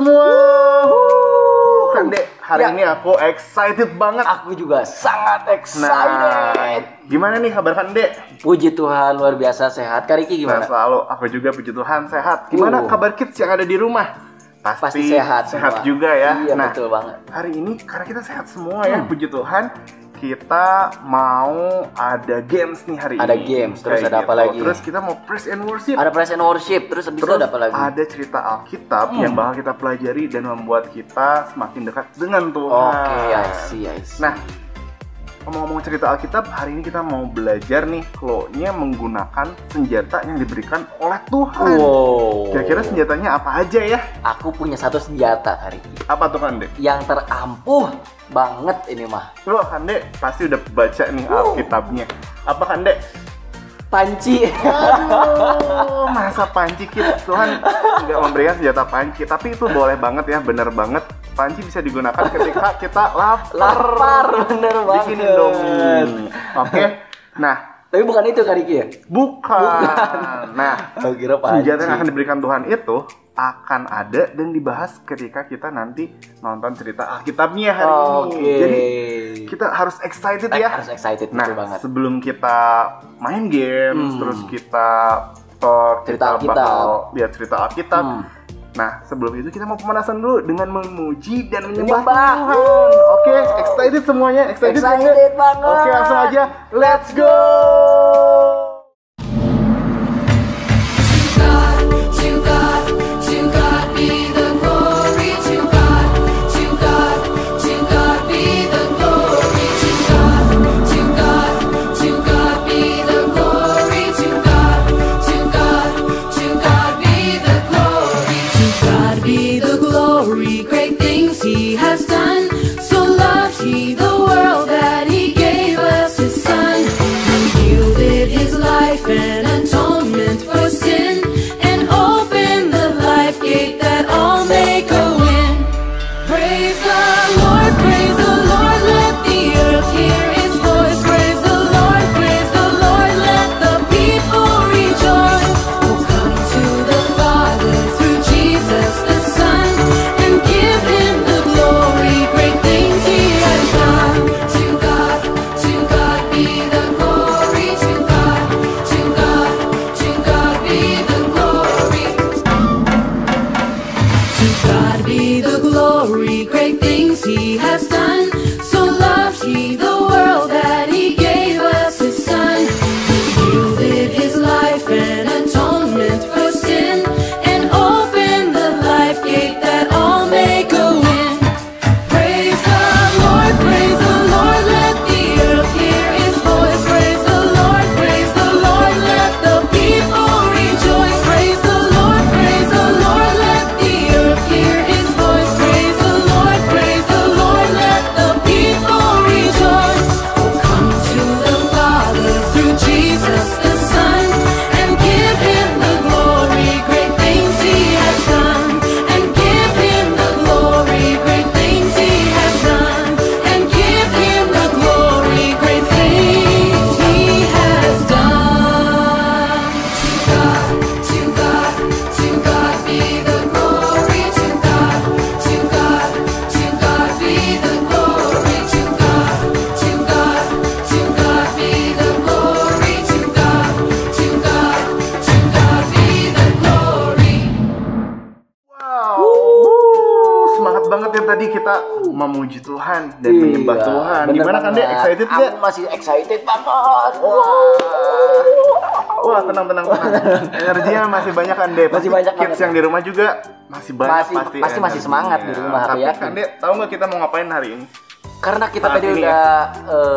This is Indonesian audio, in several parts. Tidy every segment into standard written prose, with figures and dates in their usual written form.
semua. Kan Dek, hari ini aku excited banget. Aku juga sangat excited. Gimana nih kabar kan Dek? Puji Tuhan, luar biasa sehat. Kak Riki gimana? Selalu, aku juga puji Tuhan sehat. Gimana kabar kids yang ada di rumah? Pasti sehat sehat semua. juga ya. Iya, betul banget. Hari ini karena kita sehat semua ya, puji Tuhan. Kita mau ada games nih hari ini. Ada games, terus ada apa lagi? Terus kita mau praise and worship. Ada praise and worship, terus habis itu ada apa lagi? Ada cerita Alkitab yang bakal kita pelajari dan membuat kita semakin dekat dengan Tuhan. Oke, I see. Nah, ngomong-ngomong cerita Alkitab, hari ini kita mau belajar nih clue-nya menggunakan senjata yang diberikan oleh Tuhan. Wow. Kira-kira senjatanya apa aja ya? Aku punya satu senjata, Kak Riki. Apa tuh Kande? Yang terampuh banget ini mah. Loh Kande, pasti udah baca nih Alkitabnya. Apa Kande? Panci. Aduh, masa panci kita Tuhan nggak memberikan senjata panci, tapi itu boleh banget ya, bener banget. Panci bisa digunakan ketika kita lapar, bener banget. bikin Indomie. Oke. Nah, Tapi bukan itu Kak Riki ya? bukan. Nah, Aku kira panci. senjata yang akan diberikan Tuhan itu akan ada dan dibahas ketika kita nanti nonton cerita Alkitabnya hari ini. Jadi kita harus excited ya. Harus excited, Nah, betul banget. sebelum kita main games, terus kita talk, Cerita kita Alkitab. bakal lihat cerita Alkitab. Nah, sebelum itu kita mau pemanasan dulu dengan memuji dan menyembah Menyembah. Tuhan. Oke, excited semuanya? Excited banget. Oke, langsung aja. Let's go! Be the glory, great things He has done. So loved He the world that He gave us His Son. He yielded His life and atonement for sin, and opened the life gate that all may go in. Praise the Lord, let the earth hear His voice. Praise the Lord, let the people rejoice. Oh, come to the Father through Jesus the Son, and give Him the glory, great things He has done. To God be the glory. To God be the glory. To God be the glory, great things He has done. So loved He the world that He gave us His Son. He yielded His life and atonement for sin, and opened the life gate that all may go in. Praise the Lord, let the earth hear His voice. Praise the Lord, let the people rejoice. Praise the Lord, let the earth hear His voice. Praise the Lord, let the people rejoice. Oh, come to the Father through Jesus the Son, and give Him the glory, great things He has done. And give Him the glory, great things He has done. And give Him the glory, great things He has done. To God be the glory. To God be the glory. To God be the glory. To God be the glory. Wow, semangat banget ya tadi kita memuji Tuhan dan menyembah Tuhan. bener Gimana kan banget. Dek? Excited Aku gak? masih excited banget. Wah, tenang. Energinya masih banyak kan Dek? Masih banyak Kids banget. yang di rumah juga masih banyak Pasti masih energinya. semangat di rumah, aku Tapi yakin. kan Dek, tahu nggak kita mau ngapain hari ini? Karena kita Saat tadi ini udah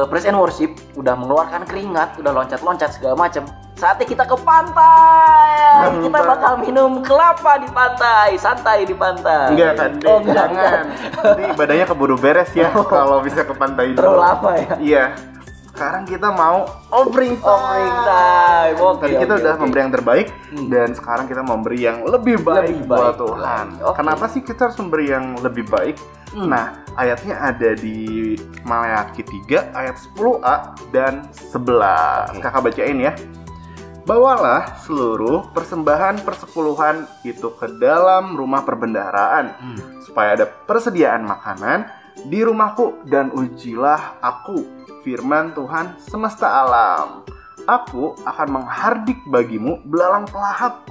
praise and worship, udah mengeluarkan keringat, udah loncat-loncat segala macam. Saatnya kita ke pantai. Kita bakal minum kelapa di pantai, santai di pantai. Enggak kan Dek, Oh, enggak. jangan. Nanti badannya keburu beres ya kalau bisa ke pantai dulu. Terlalu lama ya. Iya. Sekarang kita mau offering time. Oke, Tadi kita oke, udah oke. memberi yang terbaik dan sekarang kita memberi yang lebih baik, Lebih buat baik Tuhan. lagi. Oke. Kenapa sih kita harus memberi yang lebih baik? Nah, ayatnya ada di Maleakhi 3 ayat 10a dan 11. Kakak bacain ya. Bawalah seluruh persembahan persepuluhan itu ke dalam rumah perbendaharaan, supaya ada persediaan makanan di rumahku, dan ujilah aku, firman Tuhan semesta alam. Aku akan menghardik bagimu belalang pelahap,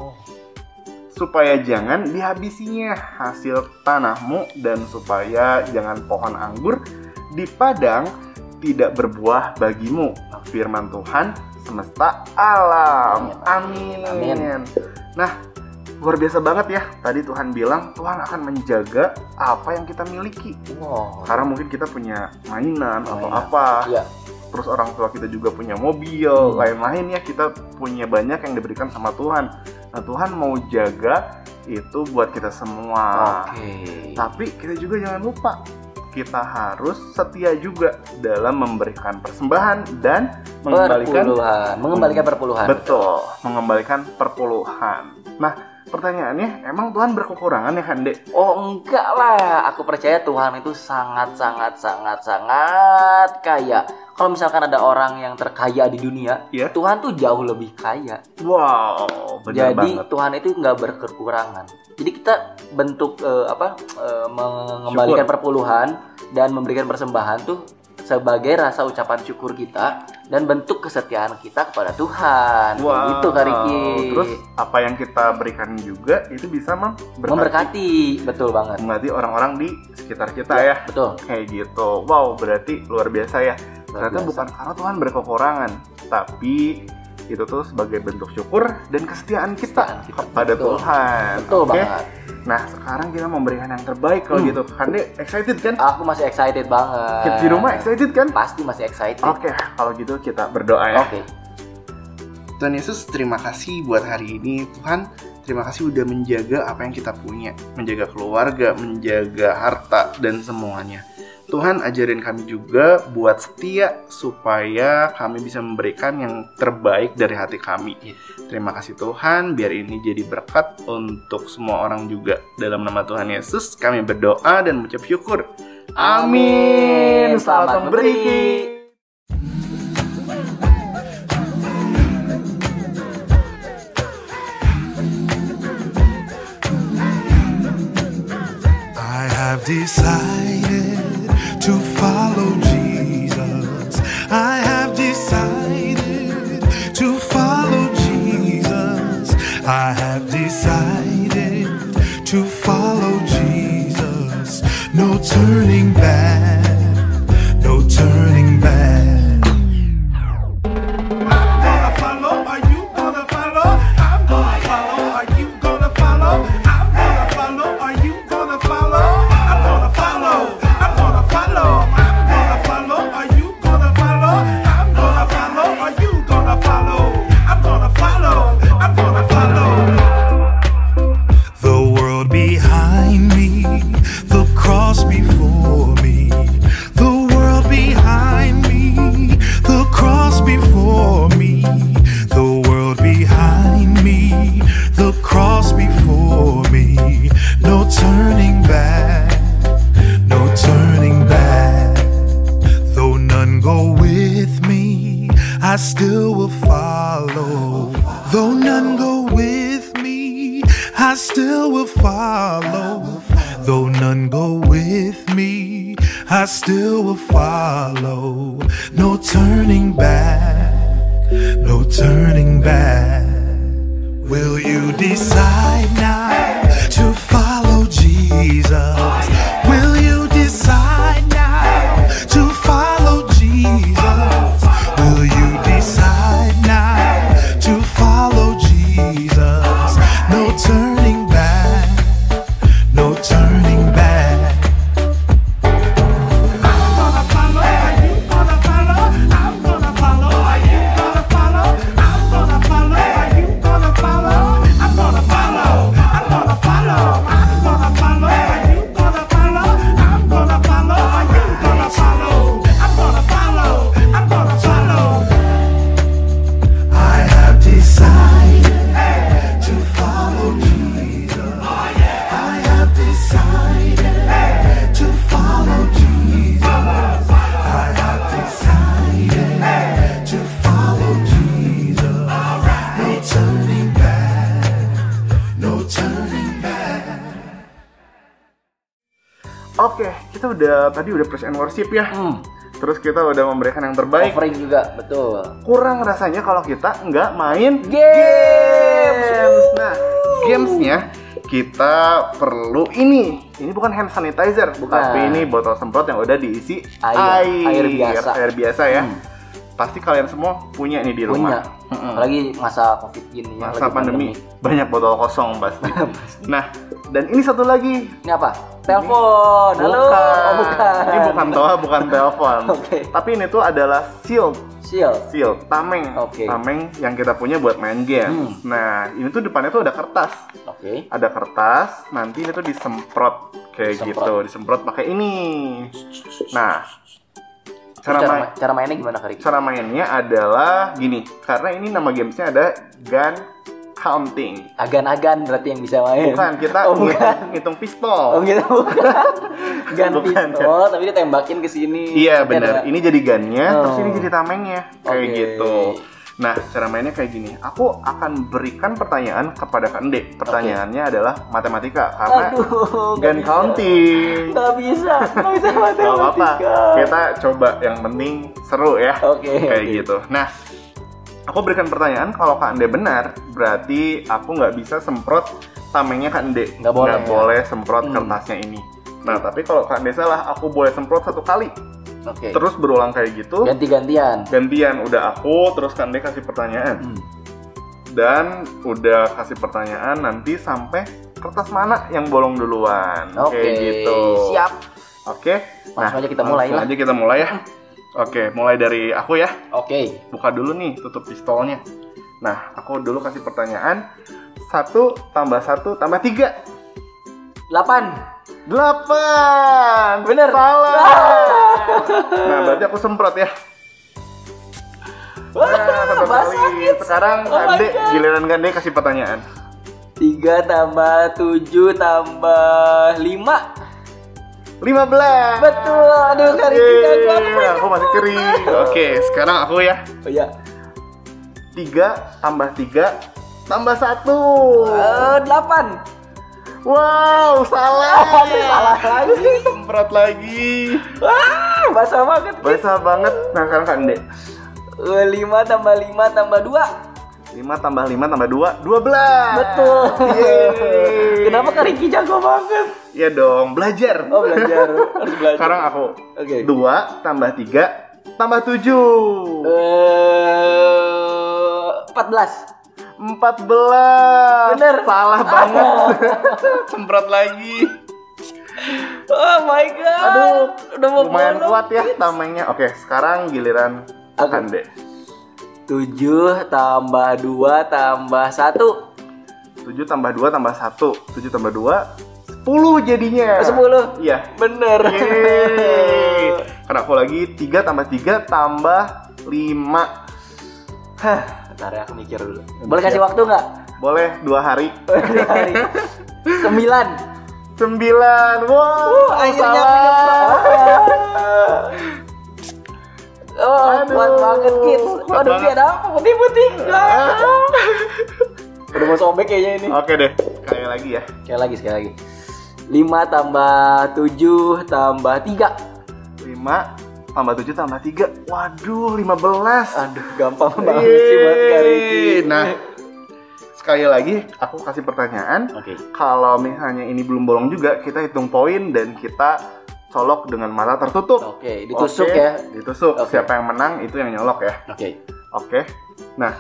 supaya jangan dihabisinya hasil tanahmu, dan supaya jangan pohon anggur di padang tidak berbuah bagimu, firman Tuhan semesta alam. Amin. Amin. Nah, luar biasa banget ya. Tadi Tuhan bilang Tuhan akan menjaga apa yang kita miliki. Wow. Karena mungkin kita punya mainan atau apa. Iya. Terus orang tua kita juga punya mobil, lain-lain ya. Kita punya banyak yang diberikan sama Tuhan. Nah, Tuhan mau jaga itu buat kita semua. Oke. Tapi kita juga jangan lupa, kita harus setia juga dalam memberikan persembahan dan mengembalikan perpuluhan. Betul, mengembalikan perpuluhan. Nah, pertanyaannya, emang Tuhan berkekurangan ya, Hande? Oh, enggak lah. Aku percaya Tuhan itu sangat kaya. Kalau misalkan ada orang yang terkaya di dunia, Iya. Tuhan tuh jauh lebih kaya. Wow, benar Jadi banget. Tuhan itu nggak berkekurangan. Jadi kita bentuk mengembalikan perpuluhan dan memberikan persembahan tuh sebagai rasa ucapan syukur kita dan bentuk kesetiaan kita kepada Tuhan. Wow. Gitu, Kak Riki. Terus apa yang kita berikan juga itu bisa Memberkati, betul banget. memberkati orang-orang di sekitar kita ya. Betul. Kayak gitu. Wow, berarti luar biasa ya. Ternyata biasa. bukan karena Tuhan berkekurangan, tapi itu tuh sebagai bentuk syukur dan kesetiaan kita kepada Betul. Tuhan. Betul Oke? banget. Nah, sekarang kita memberikan yang terbaik kalau gitu. Hande excited kan? Aku masih excited banget. Kids di rumah excited kan? Pasti masih excited. Oke, kalau gitu kita berdoa ya. Oke. Tuhan Yesus, terima kasih buat hari ini. Tuhan, terima kasih udah menjaga apa yang kita punya. Menjaga keluarga, menjaga harta, dan semuanya. Tuhan, ajarin kami juga buat setia supaya kami bisa memberikan yang terbaik dari hati kami. Terima kasih Tuhan, biar ini jadi berkat untuk semua orang juga. Dalam nama Tuhan Yesus, kami berdoa dan mengucap syukur. Amin. Selamat memberi. I have decided to follow Jesus. I have decided to follow Jesus. I have decided to follow Jesus. No turning back, no turning back. I'm gonna follow, are you gonna follow? I'm gonna follow, are you gonna follow? I'm gonna follow, are you gonna follow? I'm gonna follow, I'm gonna follow. I'm gonna follow, are you gonna follow? I'm gonna follow, are you gonna follow? I'm gonna follow, I'm gonna follow. The world behind me, the cross before me. The world behind me, the cross before me. The world behind me, the cross before me. No turning back, no turning back. Though none go with me, I still will follow. Though none go with me, I still will follow. Though none go with me, I still will follow. No turning back, no turning back. Will you decide now to follow Jesus? Will you decide now to follow Jesus? Will you decide now to follow Jesus? No turning back, no turning back. I'm gonna follow, are you gonna follow? I'm gonna follow, are you gonna follow? I'm gonna follow, are you gonna follow? I'm gonna follow, I'm gonna follow. I'm gonna follow, are you gonna Oke, kita tadi udah praise and worship ya. Terus kita udah memberikan yang terbaik. Offering juga, betul. Kurang rasanya kalau kita nggak main Games. Nah, gamesnya kita perlu ini. Ini bukan hand sanitizer, Bukan. tapi ini botol semprot yang udah diisi Air biasa. Air biasa ya. Pasti kalian semua punya ini di rumah. Apalagi masa Covid gini ya, Masa lagi pandemi, banyak botol kosong pasti. Nah, dan ini satu lagi. Ini apa? Telepon. Halo. Bukan. Oh, bukan. Ini bukan telepon. Oke. Tapi ini tuh adalah shield, Shield. tameng. Oke. Tameng yang kita punya buat main game. Nah, ini tuh depannya tuh ada kertas. Oke. Ada kertas, nanti ini tuh disemprot kayak gitu, disemprot pakai ini. Nah, Cara mainnya gimana, Kak Riki? cara mainnya adalah gini, karena ini nama gamesnya ada gun counting. Agan-agan berarti yang bisa main. Bukan, kita ngitung pistol. Oh gitu. Gun Bukan, pistol, tapi ditembakin ke sini. Iya Tapi benar. ada- Ini jadi gunnya, Oh. terus ini jadi tamengnya, kayak Oke. gitu. Nah, cara mainnya kayak gini. Aku akan berikan pertanyaan kepada Kak Ende. Pertanyaannya adalah matematika karena Aduh, gun counting. Nggak bisa Gak matematika. apa-apa. Kita coba yang penting seru ya. Oke, Kayak oke. gitu. Nah, aku berikan pertanyaan. Kalau Kak Ende benar, berarti aku nggak bisa semprot tamengnya Kak Ende. Nggak boleh, ya? boleh semprot kertasnya ini. Nah, tapi kalau Kak Ende salah, aku boleh semprot 1 kali. Oke. Terus berulang kayak gitu. Ganti-gantian. Gantian, udah aku, terus Kak Ende kasih pertanyaan. Dan udah kasih pertanyaan nanti sampai kertas mana yang bolong duluan. Oke. Kayak gitu. Siap. Oke. Langsung aja kita mulai langsung lah. aja kita mulai ya. Oke, mulai dari aku ya. Oke. Buka dulu nih, tutup pistolnya. Nah, aku dulu kasih pertanyaan. 1 tambah 1 tambah 3. 8. 8. Bener. Salah. Nah, berarti aku semprot ya. Nah, satu kali. Sekarang Oh my Kande, God. giliran Kande kasih pertanyaan. 3 tambah 7 tambah 5. 15. Betul. Aduh, Kak Riki Yeay, aku masih kering. Oke, sekarang aku ya. Oh iya. 3 tambah 3 tambah 1. 8. Wow, salah. Salah lagi. Semprot lagi. Wah, basah banget. Basah banget. Nah, sekarang Kande. 5 tambah 5 tambah 2. 5 tambah 5 tambah 2, 12. Betul. Yeay. Kenapa Kak Riki jago banget? Iya dong, belajar. Oh, belajar. Harus belajar. Sekarang aku. Oke. 2 tambah 3 tambah 7. 14. 14. Bener. Salah banget. Semprot lagi. Oh my god. Aduh, udah mau lumayan bolong. kuat ya tamengnya. Oke, sekarang giliran Aku. Kande. 7 tambah 2 tambah 1. 7 tambah 2 tambah 1. 7 tambah 2 10 jadinya. 10. Iya. Bener. Yeay. Karena aku lagi 3 tambah 3 tambah 5. Hah, bentar ya, aku mikir dulu. Boleh kasih waktu nggak? Boleh 2 hari. 9. 9. Wow, Akhirnya salah. Oh, Aduh, kuat banget kids. kuat Aduh, banget. ada apa? Putih-putih. Udah mau sobek kayaknya ini. Oke deh, sekali lagi ya. Sekali lagi. 5 tambah 7 tambah 3. 5 tambah 7 tambah 3. Waduh, 15. Aduh, gampang banget sih buat Kak Riki. Nah, sekali lagi aku kasih pertanyaan. Oke. Kalau misalnya ini belum bolong juga, kita hitung poin dan kita colok dengan mata tertutup. Oke, ditusuk Oke, ya. Ditusuk. Oke. Siapa yang menang itu yang nyolok ya. Oke. Oke. Nah,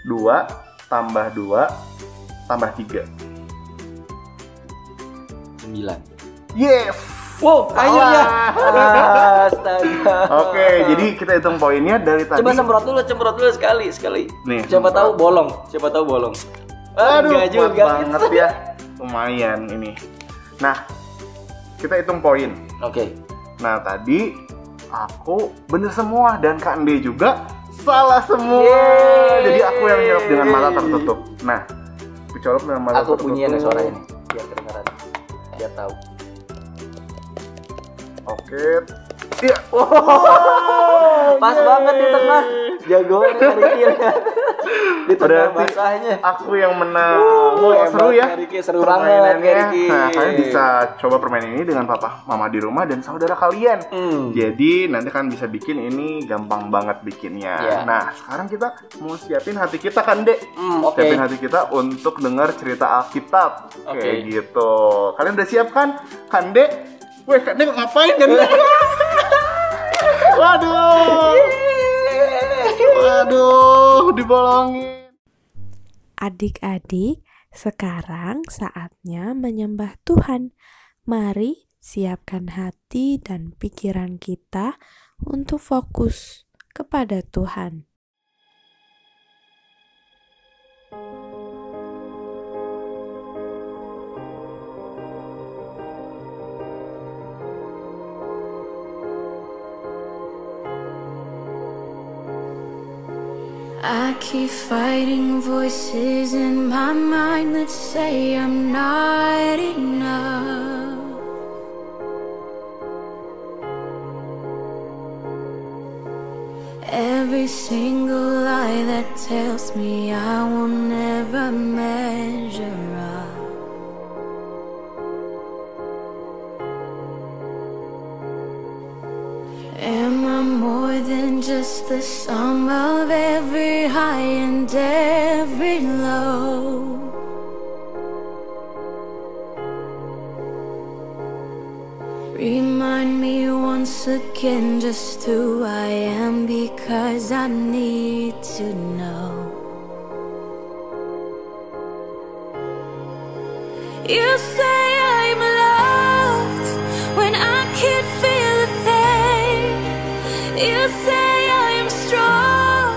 2 tambah 2 tambah 3. 9. Yes. Wow, akhirnya. Salah. Astaga. Oke, jadi kita hitung poinnya dari tadi. Coba semprot dulu sekali. Nih, Siapa semprot. tahu bolong. Aduh, Enggak kuat juga. banget ya. Lumayan ini. Nah, kita hitung poin. Oke. Nah, tadi aku bener semua dan Kak Ende juga salah semua. Yeay. Jadi aku yang jawab dengan mata tertutup. Nah, aku colok dengan mata Aku tertutup. punyiin suaranya nih, biar kedengaran. Biar tahu. Oke. Iya. Pas banget di tengah. Jagoan Kak Riki lihat. Di tengah Berarti basahnya. aku yang menang. Hebat, Seru ya. Kak Riki, seru banget Kak Permainannya. Riki. Nah, kalian bisa coba permainan ini dengan papa, mama di rumah dan saudara kalian. Jadi nanti kan bisa bikin ini gampang banget bikinnya. Iya. Nah, sekarang kita mau siapin hati kita kan, Dek? Oke. Siapin hati kita untuk dengar cerita Alkitab. Oke. Kayak gitu. Kalian udah siap kan? Kan, Dek? Weh, kan Dek ngapain kan, Dek? Waduh, dibolongin. Adik-adik, sekarang saatnya menyembah Tuhan. Mari siapkan hati dan pikiran kita untuk fokus kepada Tuhan. I keep fighting voices in my mind that say I'm not enough. Every single lie that tells me I will never measure up. Am I more than just the sum of every high and every low? Remind me once again just who I am, because I need to know. You say I'm loved when I can't feel a thing. You say I am strong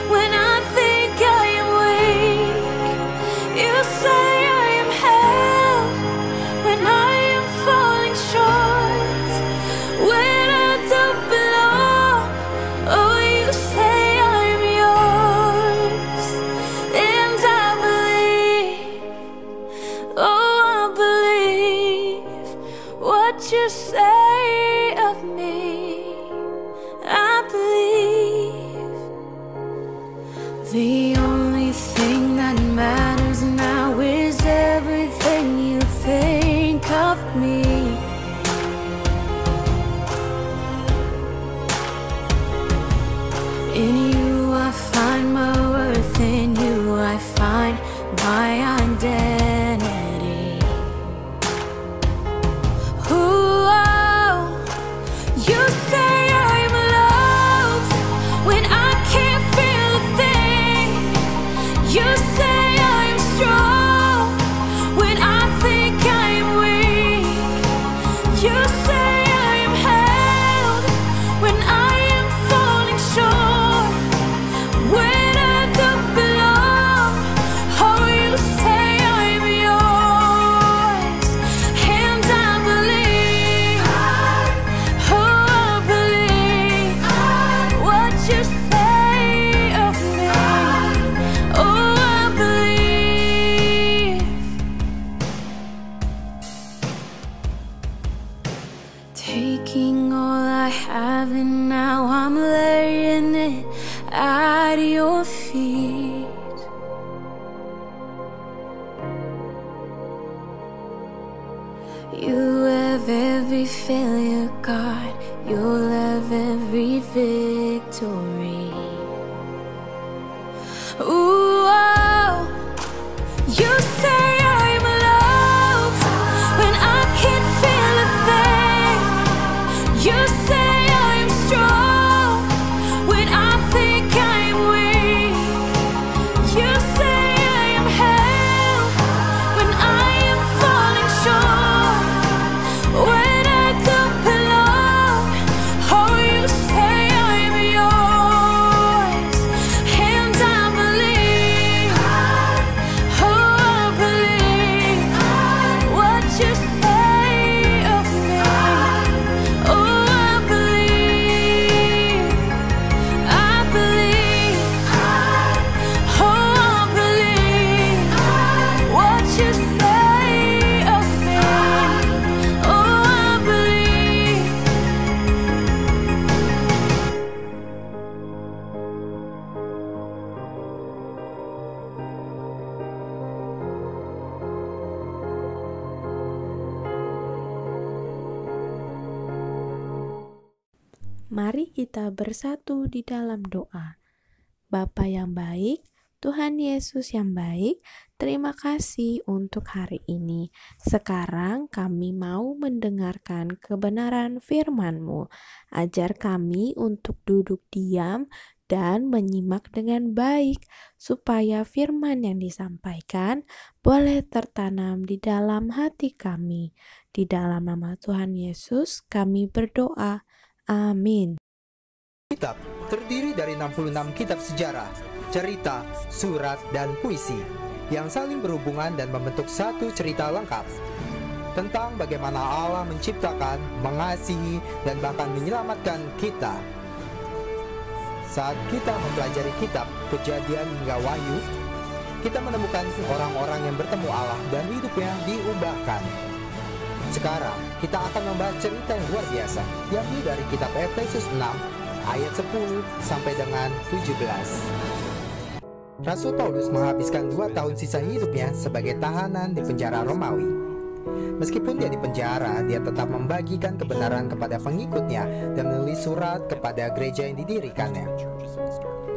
when I think I am weak. You say I am held when I am falling short, when I don't belong. Oh, you say I'm yours, and I believe. Oh, I believe what you say of me. I believe the only thing that matters now is everything you think of me. In you I find my worth, in you I find my identity. Ooh, oh, you say I'm loved when I can't feel a thing. You say I'm strong when I think I'm weak. You say I'm held when I am falling short, when I don't belong. Oh, you say I'm yours, and I believe. Oh, I believe what you say of me. Oh, I believe. Taking all I have and now I'm laying it at your feet. You have every failure, God. You'll have every victory. Ooh, oh, you say I'm loved when I can't feel a thing. You say I'm strong when I think I'm weak. You say I am held when I am falling short, when I don't belong. Oh, you say I'm yours, and I believe. Mari kita bersatu di dalam doa. Bapa yang baik, Tuhan Yesus yang baik, terima kasih untuk hari ini. Sekarang kami mau mendengarkan kebenaran firman-Mu. Ajar kami untuk duduk diam dan menyimak dengan baik, supaya firman yang disampaikan boleh tertanam di dalam hati kami. Di dalam nama Tuhan Yesus kami berdoa. Amin. Kitab terdiri dari 66 kitab sejarah, cerita, surat, dan puisi yang saling berhubungan dan membentuk satu cerita lengkap tentang bagaimana Allah menciptakan, mengasihi, dan bahkan menyelamatkan kita. Saat kita mempelajari kitab Kejadian hingga Wahyu, kita menemukan orang-orang yang bertemu Allah dan hidupnya diubahkan. Sekarang kita akan membahas cerita yang luar biasa, yakni dari kitab Efesus 6 ayat 10 sampai dengan 17. Rasul Paulus menghabiskan 2 tahun sisa hidupnya sebagai tahanan di penjara Romawi. Meskipun dia di penjara, dia tetap membagikan kebenaran kepada pengikutnya dan menulis surat kepada gereja yang didirikannya.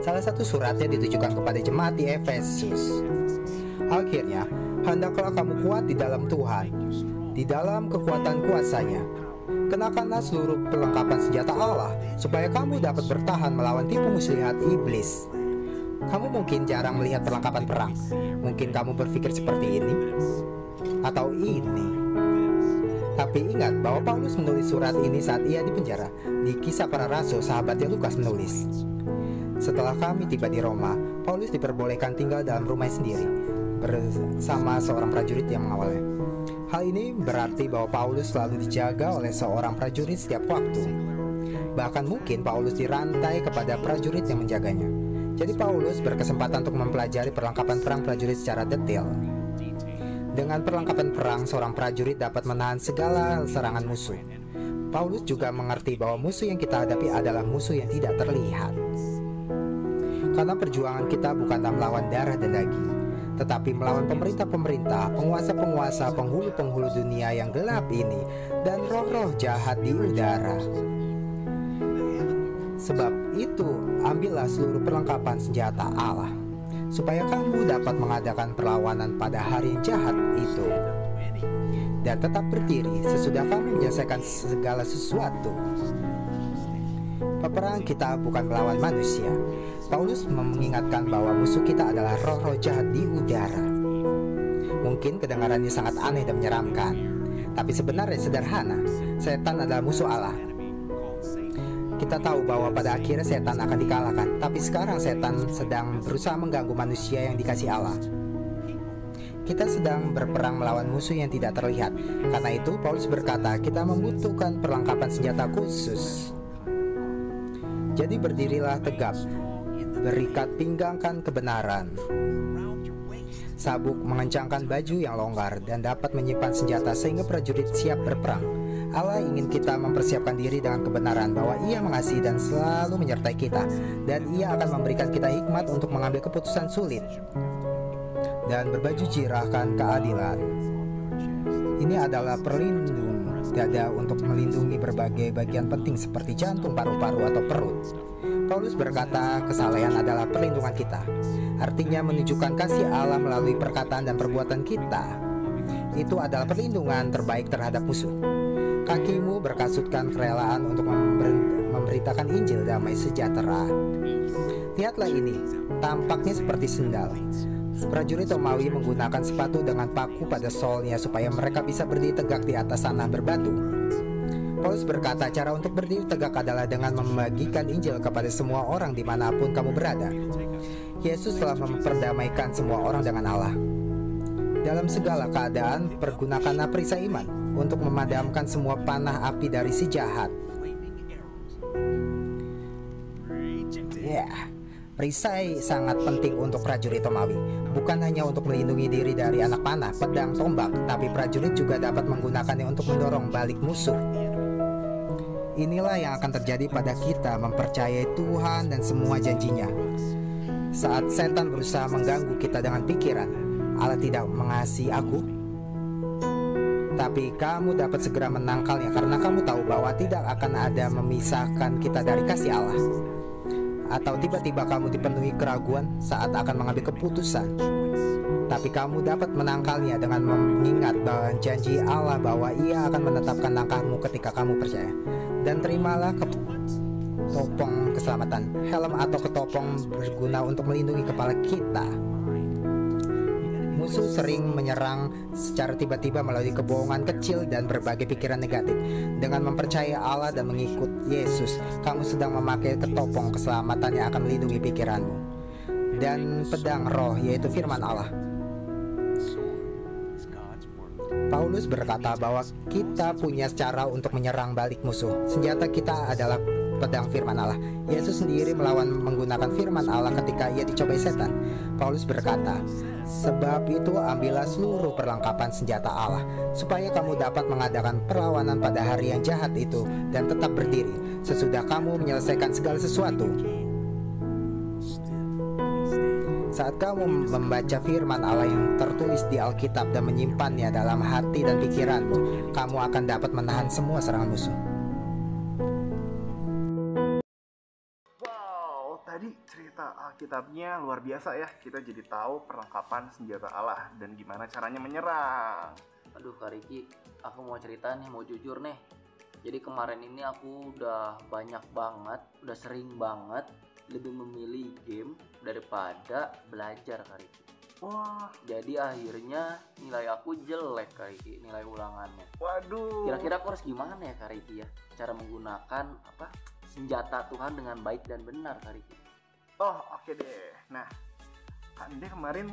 Salah satu suratnya ditujukan kepada jemaat di Efesus. Akhirnya, hendaklah kamu kuat di dalam Tuhan, di dalam kekuatan kuasanya. Kenakanlah seluruh perlengkapan senjata Allah, supaya kamu dapat bertahan melawan tipu muslihat iblis. Kamu mungkin jarang melihat perlengkapan perang. Mungkin kamu berpikir seperti ini atau ini. Tapi ingat bahwa Paulus menulis surat ini saat ia di penjara. Di Kisah Para Rasul, sahabatnya Lukas menulis, setelah kami tiba di Roma, Paulus diperbolehkan tinggal dalam rumah sendiri bersama seorang prajurit yang mengawalnya. Hal ini berarti bahwa Paulus selalu dijaga oleh seorang prajurit setiap waktu. Bahkan mungkin Paulus dirantai kepada prajurit yang menjaganya. Jadi Paulus berkesempatan untuk mempelajari perlengkapan perang prajurit secara detail. Dengan perlengkapan perang, seorang prajurit dapat menahan segala serangan musuh. Paulus juga mengerti bahwa musuh yang kita hadapi adalah musuh yang tidak terlihat. Karena perjuangan kita bukanlah melawan darah dan daging, tetapi melawan pemerintah-pemerintah, penguasa-penguasa, penghulu-penghulu dunia yang gelap ini, dan roh-roh jahat di udara. Sebab itu, ambillah seluruh perlengkapan senjata Allah, supaya kamu dapat mengadakan perlawanan pada hari yang jahat itu, dan tetap berdiri sesudah kamu menyelesaikan segala sesuatu. Peperang kita bukan melawan manusia. Paulus mengingatkan bahwa musuh kita adalah roh-roh jahat di udara. Mungkin kedengarannya sangat aneh dan menyeramkan, tapi sebenarnya sederhana. Setan adalah musuh Allah. Kita tahu bahwa pada akhirnya setan akan dikalahkan, tapi sekarang setan sedang berusaha mengganggu manusia yang dikasih Allah. Kita sedang berperang melawan musuh yang tidak terlihat. Karena itu Paulus berkata, kita membutuhkan perlengkapan senjata khusus. Jadi berdirilah tegap, berikat pinggangkan kebenaran, sabuk mengencangkan baju yang longgar, dan dapat menyimpan senjata sehingga prajurit siap berperang. Allah ingin kita mempersiapkan diri dengan kebenaran bahwa Ia mengasihi dan selalu menyertai kita, dan Ia akan memberikan kita hikmat untuk mengambil keputusan sulit, dan berbaju jirahkan keadilan. Ini adalah perlindung dada untuk melindungi berbagai bagian penting seperti jantung, paru-paru, atau perut. Paulus berkata kesalehan adalah perlindungan kita, artinya menunjukkan kasih Allah melalui perkataan dan perbuatan kita. Itu adalah perlindungan terbaik terhadap musuh. Kakimu berkasutkan kerelaan untuk memberitakan Injil damai sejahtera. Lihatlah ini, tampaknya seperti sendal. Prajurit Romawi menggunakan sepatu dengan paku pada solnya supaya mereka bisa berdiri tegak di atas tanah berbatu. Paulus berkata cara untuk berdiri tegak adalah dengan membagikan Injil kepada semua orang dimanapun kamu berada. Yesus telah memperdamaikan semua orang dengan Allah. Dalam segala keadaan, pergunakanlah perisai iman untuk memadamkan semua panah api dari si jahat. Perisai sangat penting untuk prajurit Romawi, bukan hanya untuk melindungi diri dari anak panah, pedang, tombak, tapi prajurit juga dapat menggunakannya untuk mendorong balik musuh. Inilah yang akan terjadi pada kita mempercayai Tuhan dan semua janjinya. Saat setan berusaha mengganggu kita dengan pikiran, Allah tidak mengasihi aku, tapi kamu dapat segera menangkalnya karena kamu tahu bahwa tidak akan ada memisahkan kita dari kasih Allah. Atau tiba-tiba kamu dipenuhi keraguan saat akan mengambil keputusan, tapi kamu dapat menangkalnya dengan mengingat bahwa janji Allah bahwa Ia akan menetapkan langkahmu ketika kamu percaya. Dan terimalah ketopong keselamatan. Helm atau ketopong berguna untuk melindungi kepala kita. Musuh sering menyerang secara tiba-tiba melalui kebohongan kecil dan berbagai pikiran negatif. Dengan mempercayai Allah dan mengikut Yesus, kamu sedang memakai ketopong keselamatan yang akan melindungi pikiranmu. Dan pedang roh, yaitu firman Allah. Paulus berkata bahwa kita punya cara untuk menyerang balik musuh. Senjata kita adalah pedang firman Allah. Yesus sendiri melawan menggunakan firman Allah ketika ia dicobai setan. Paulus berkata, sebab itu ambillah seluruh perlengkapan senjata Allah, supaya kamu dapat mengadakan perlawanan pada hari yang jahat itu dan tetap berdiri sesudah kamu menyelesaikan segala sesuatu. Saat kamu membaca firman Allah yang tertulis di Alkitab dan menyimpannya dalam hati dan pikiranmu, kamu akan dapat menahan semua serangan musuh. Wow, tadi cerita Alkitabnya luar biasa ya. Kita jadi tahu perlengkapan senjata Allah dan gimana caranya menyerang. Aduh Kak Riki, aku mau cerita nih, mau jujur nih. Jadi kemarin ini aku udah banyak banget, udah sering banget lebih memilih game daripada belajar Kak Riki. Wah, Jadi akhirnya nilai aku jelek Kak Riki, nilai ulangannya. waduh. Kira-kira aku harus gimana ya Kak Riki ya? Cara menggunakan senjata Tuhan dengan baik dan benar Kak Riki. Oh, oke deh. Nah, Kak Inde kemarin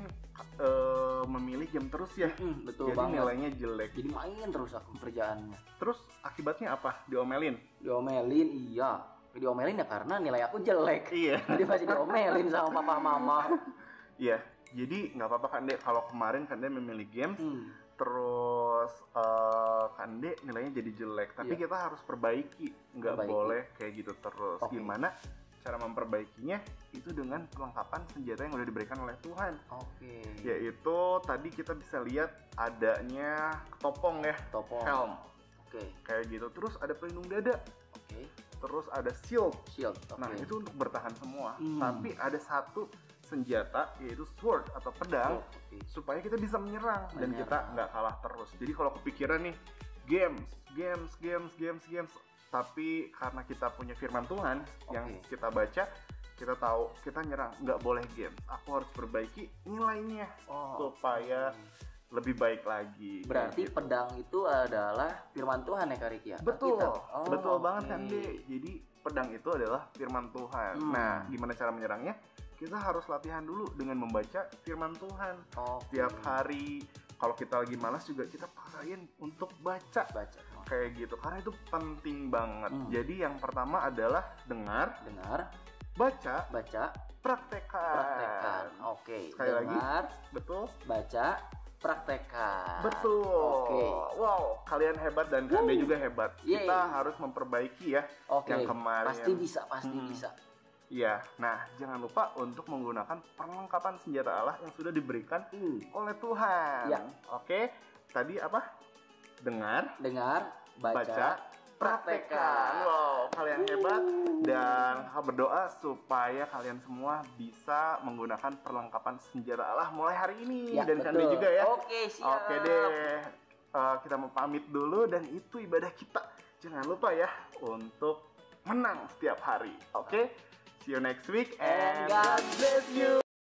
memilih game terus ya. Betul Jadi banget. nilainya jelek. Jadi main terus aku kerjaannya. Terus akibatnya apa? Diomelin? Diomelin iya. Diomelin ya karena nilai aku jelek. Iya. Jadi masih diomelin sama papa mama. Iya. Jadi nggak apa-apa Kak Inde kalau kemarin Kak Inde memilih game, terus Kak Inde nilainya jadi jelek. Tapi Iya. kita harus perbaiki, nggak Perbaiki. boleh kayak gitu terus. Oke. Gimana cara memperbaikinya? Itu dengan perlengkapan senjata yang udah diberikan oleh Tuhan. Oke. Yaitu tadi kita bisa lihat adanya ketopong ya, Topong. helm, Oke. kayak gitu. Terus ada pelindung dada, Oke. terus ada shield. Shield. Oke. Nah itu untuk bertahan semua. Hmm. Tapi ada satu senjata yaitu sword atau pedang Oke. supaya kita bisa menyerang dan Menyerang. kita nggak kalah terus. Jadi kalau kepikiran nih games, tapi karena kita punya firman Tuhan yang Oke. kita baca, kita tahu kita nyerang, nggak boleh games. Aku harus perbaiki nilainya supaya lebih baik lagi. Berarti Kayak gitu. pedang itu adalah firman Tuhan ya Kak Riki ya? Betul, Alkitab. Oh, betul banget oke. kan De. Jadi pedang itu adalah firman Tuhan. Nah, gimana cara menyerangnya? Kita harus latihan dulu dengan membaca firman Tuhan. Oke. Tiap hari, kalau kita lagi malas juga kita paksain untuk baca. Baca. Kayak gitu, karena itu penting banget. Jadi yang pertama adalah dengar, baca, praktekkan. praktekkan. Oke. Sekali lagi. Dengar, Betul. baca, praktekkan. Betul. Oke. Wow, kalian hebat dan Kande juga hebat. Yeay. Kita harus memperbaiki ya Oke. yang kemarin. Pasti bisa. Iya. Nah, jangan lupa untuk menggunakan perlengkapan senjata Allah yang sudah diberikan oleh Tuhan. Ya. Oke. Tadi apa? Dengar, Baca, praktekkan. Wow, kalian hebat dan berdoa supaya kalian semua bisa menggunakan perlengkapan senjata Allah mulai hari ini Ya, dan Kande betul. juga ya. Oke, siap. Oke deh. Kita mau pamit dulu dan itu ibadah kita. Jangan lupa ya untuk menang setiap hari. Oke? See you next week and God bless you.